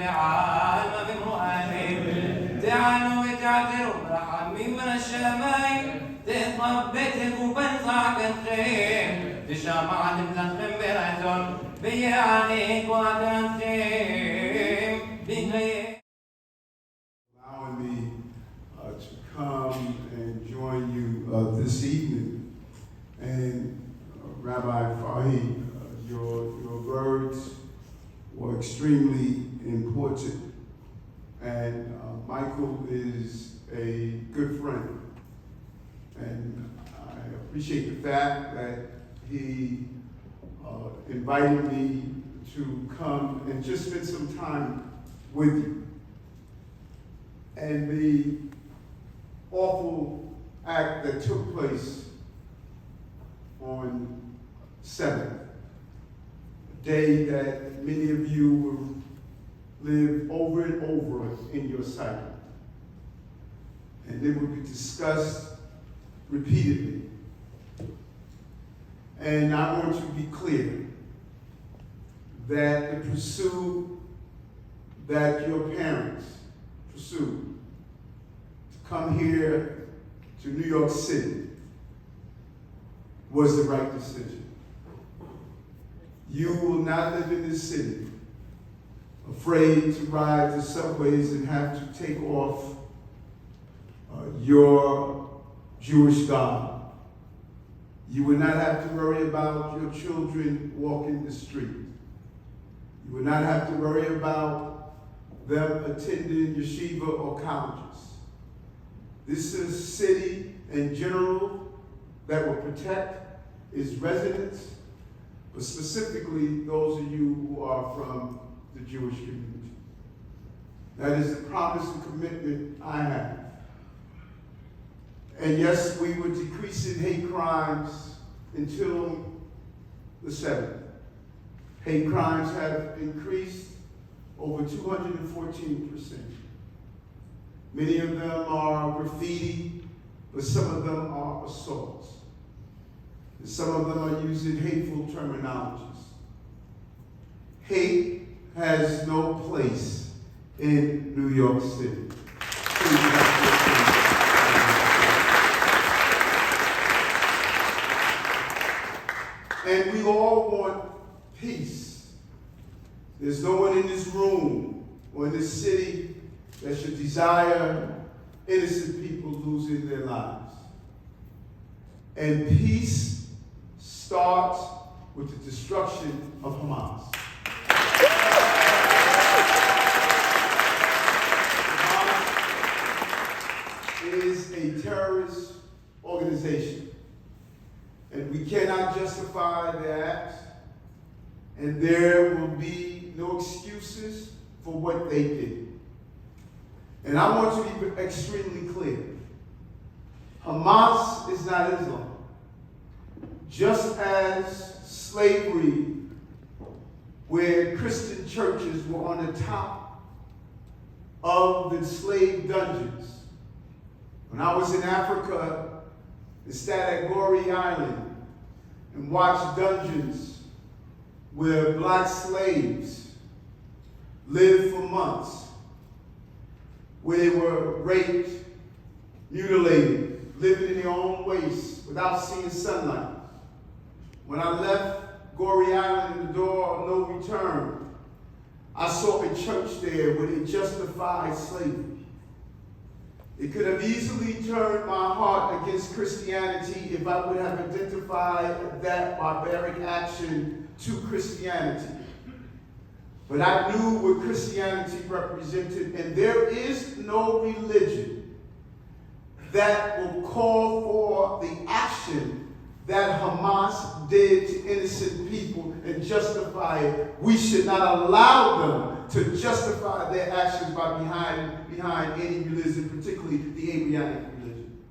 بعام بمؤمن تعالوا وتعذروا برحمي من الشمايل تثبتك وبنصعك الخير تشامع تمزخم برهتون بيعنيك وتنخيم بغير. Allowing me to come and join you this evening. And Rabbi Fahi, your words were extremely important. And Michael is a good friend. And I appreciate the fact that he invited me to come and just spend some time with you. And the awful act that took place on 7th, a day that many of you will live over and over in your sight. And it will be discussed repeatedly. And I want to be clear that the pursuit that your parents pursued to come here to New York City was the right decision. You will not live in this city afraid to ride the subways and have to take off your Jewish garb. You will not have to worry about your children walking the street. You will not have to worry about them attending yeshiva or colleges. This is a city in general that will protect its residents, but specifically those of you who are from the Jewish community. That is the promise and commitment I have. And yes, we were decreasing hate crimes until the 7th. Hate crimes have increased over 214%. Many of them are graffiti, but some of them are assaults. And some of them are using hateful terminologies. Hate has no place in New York City. And we all want peace. There's no one in this room or in this city that should desire innocent people losing their lives. And peace starts with the destruction of Hamas. Hamas is a terrorist organization. And we cannot justify their acts, and there will be no excuses for what they did. And I want to be extremely clear. Hamas is not Islam. Just as slavery, where Christian churches were on the top of the slave dungeons. When I was in Africa, and sat at Goree Island and watched dungeons where black slaves lived for months, where they were raped, mutilated, living in their own waste without seeing sunlight. When I left Goree Island in the door of no return, I saw a church there where they justified slavery. It could have easily turned my heart against Christianity if I would have identified that barbaric action to Christianity. But I knew what Christianity represented, and there is no religion that will call for the action that Hamas did to innocent people and justify it. We should not allow them to justify their actions by behind any religion, particularly the Abrahamic religion.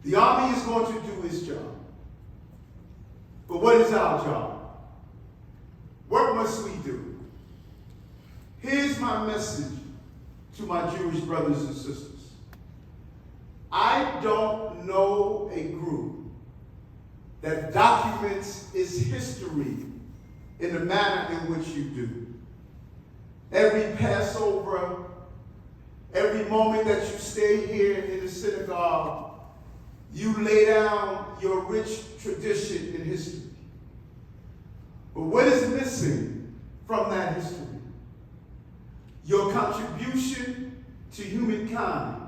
The army is going to do its job. But what is our job? What must we do? Here's my message to my Jewish brothers and sisters. I don't know a group that documents its history in the manner in which you do. every Passover, every moment that you stay here in the synagogue, you lay down your rich tradition in history. But what is missing from that history? Your contribution to humankind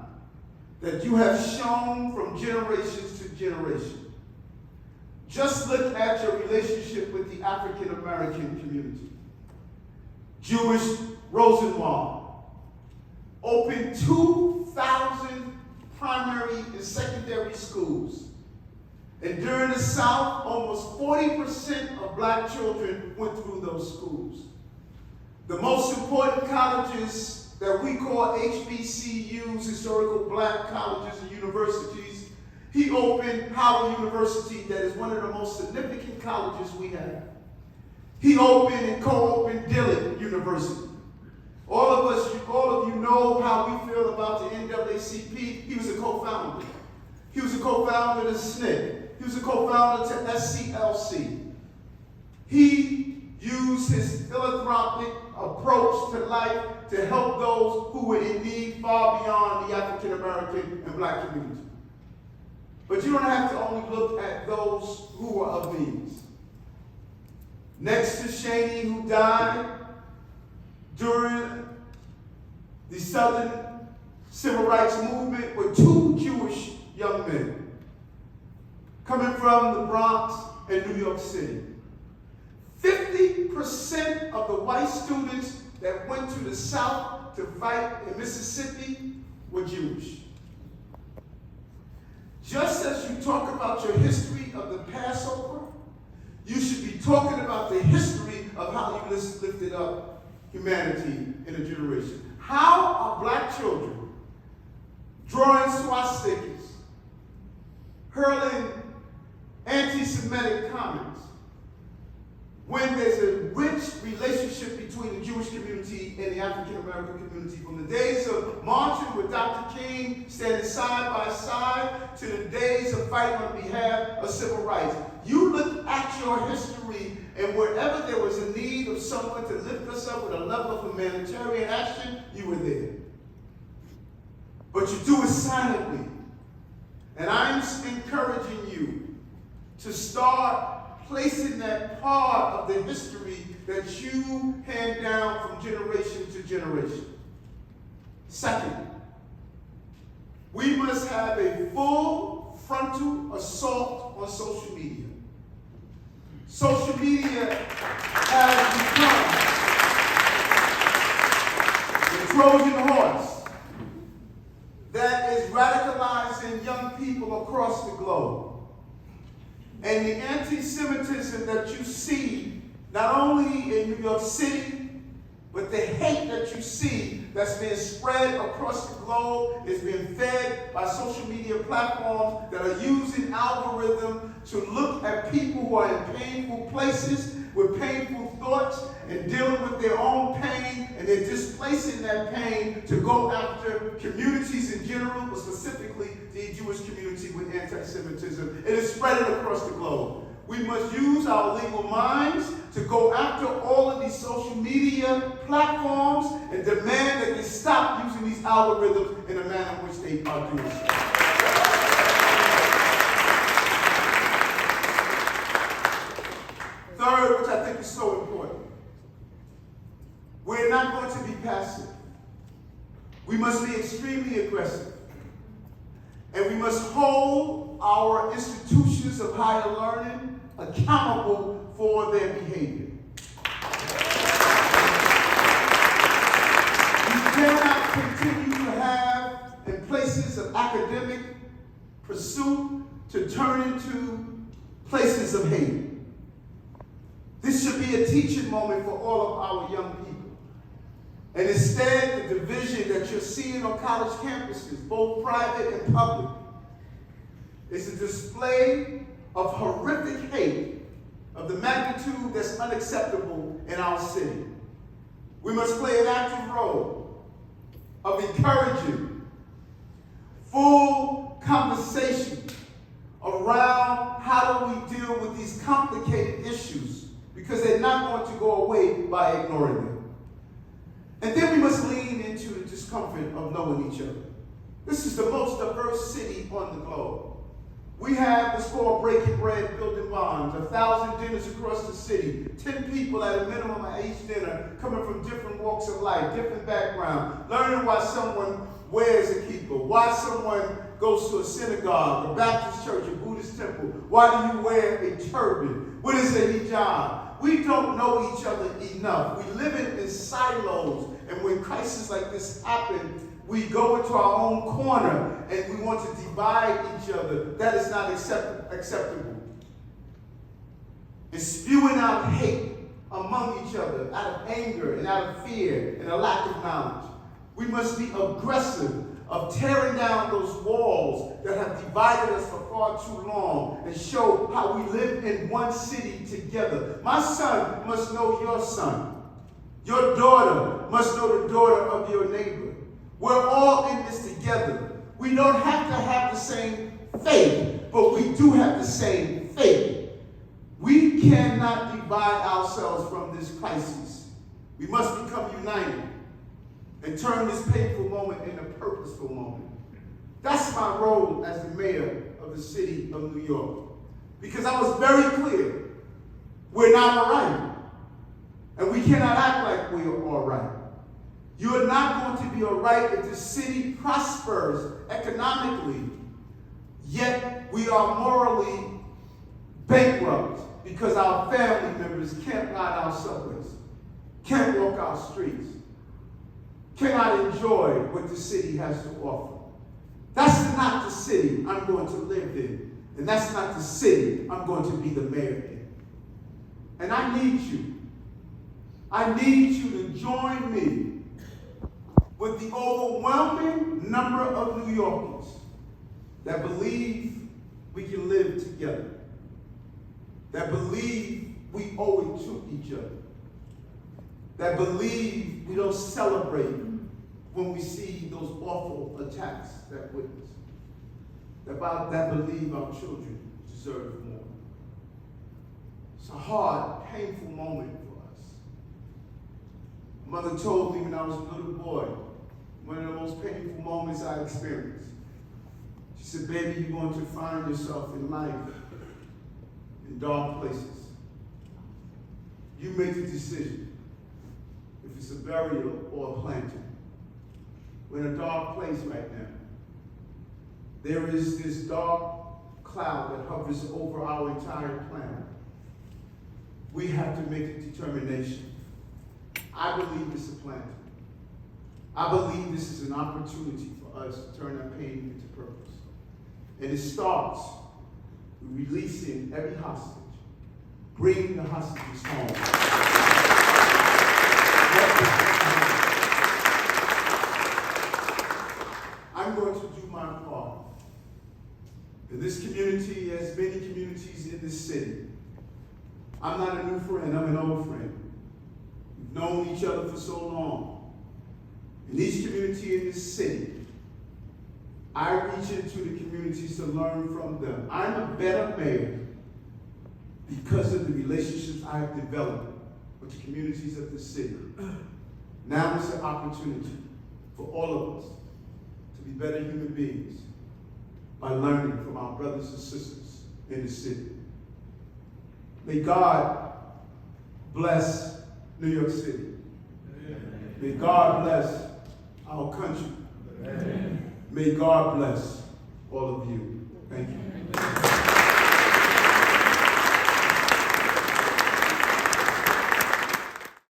that you have shown from generations to generation. Just look at your relationship with the African American community. Jewish Rosenwald opened 2,000 primary and secondary schools. And during the South, almost 40% of black children went through those schools. The most important colleges that we call HBCUs, historical black colleges and universities, he opened Howard University, that is one of the most significant colleges we have. He opened and co-opened Dillard University. All of you know how we feel about the NAACP. He was a co-founder. He was a co-founder to SNCC. He was a co-founder to SCLC. He used his philanthropic approach to life to help those who were in need far beyond the African American and black community. But you don't have to only look at those who are of means. Next to Shaney, who died during the Southern Civil Rights Movement, were two Jewish young men coming from the Bronx and New York City. 50% of the white students that went to the South to fight in Mississippi were Jewish. Just as you talk about your history of the Passover, you should be talking about the history of how you lifted up humanity in a generation. How are black children drawing swastikas, hurling anti-Semitic comments, when there's a rich relationship between the Jewish community and the African American community, from the days of marching with Dr. King, standing side by side, to the days of fighting on behalf of civil rights. You look at your history, and wherever there was a need of someone to lift us up with a level of humanitarian action, you were there. But you do it silently. And I'm encouraging you to start placing that part of the history that you hand down from generation to generation. Second, we must have a full frontal assault on social media. Social media has become the Trojan horse that is radicalizing young people across the globe. And the anti-Semitism that you see, not only in New York City, but the hate that you see that's being spread across the globe is being fed by social media platforms that are using algorithm to look at people who are in painful places with painful thoughts and dealing with their own pain, and they're displacing that pain to go after communities in general, but specifically the Jewish community with anti-Semitism. It is spreading across the globe. We must use our legal minds to go after all of these social media platforms and demand that they stop using these algorithms in the manner in which they are doing so. Third, which I think is so important, we're not going to be passive. We must be extremely aggressive. And we must hold our institutions of higher learning accountable for their behavior. We cannot continue to have, in places of academic pursuit, to turn into places of hate. This should be a teaching moment for all of our young people. And instead, the division that you're seeing on college campuses, both private and public, is a display of horrific hate of the magnitude that's unacceptable in our city. We must play an active role of encouraging full conversation around how do we deal with these complicated issues, because they're not going to go away by ignoring them. into the discomfort of knowing each other. This is the most diverse city on the globe. We have what's called breaking bread, building bonds, 1,000 dinners across the city, 10 people at a minimum at each dinner coming from different walks of life, different backgrounds, learning why someone wears a kippah, why someone goes to a synagogue, a Baptist church, a Buddhist temple, why do you wear a turban, what is a hijab? We don't know each other enough. We live in silos, and when crises like this happen, we go into our own corner and we want to divide each other. That is not acceptable. And spewing out hate among each other out of anger and out of fear and a lack of knowledge. We must be aggressive of tearing down those walls that have divided us for far too long and show how we live in one city together. My son must know your son. Your daughter must know the daughter of your neighbor. We're all in this together. We don't have to have the same faith, but we do have the same faith. We cannot divide ourselves from this crisis. We must become united and turn this painful moment into a purposeful moment. That's my role as the mayor of the city of New York. Because I was very clear, we're not all right. And we cannot act like we are all right. You are not going to be all right if the city prospers economically, yet we are morally bankrupt because our family members can't ride our subways, can't walk our streets, cannot enjoy what the city has to offer. That's not the city I'm going to live in, and that's not the city I'm going to be the mayor in. And I need you. I need you to join me with the overwhelming number of New Yorkers that believe we can live together, that believe we owe it to each other, that believe we don't celebrate when we see those awful attacks that witness, that believe our children deserve more. It's a hard, painful moment for us. Mother told me when I was a little boy, one of the most painful moments I experienced. She said, baby, you're going to find yourself in life in dark places. You make the decision if it's a burial or a planting. We're in a dark place right now. There is this dark cloud that hovers over our entire planet. We have to make a determination. I believe it's a planting. I believe this is an opportunity for us to turn our pain into purpose. And it starts with releasing every hostage, bringing the hostages home. I'm going to do my part. In this community, as many communities in this city, I'm not a new friend, I'm an old friend. We've known each other for so long. In each community in this city, I reach into the communities to learn from them. I'm a better mayor because of the relationships I have developed with the communities of the city. Now is an opportunity for all of us to be better human beings by learning from our brothers and sisters in the city. May God bless New York City. Amen. May God bless our country. Amen. May God bless all of you. Thank you.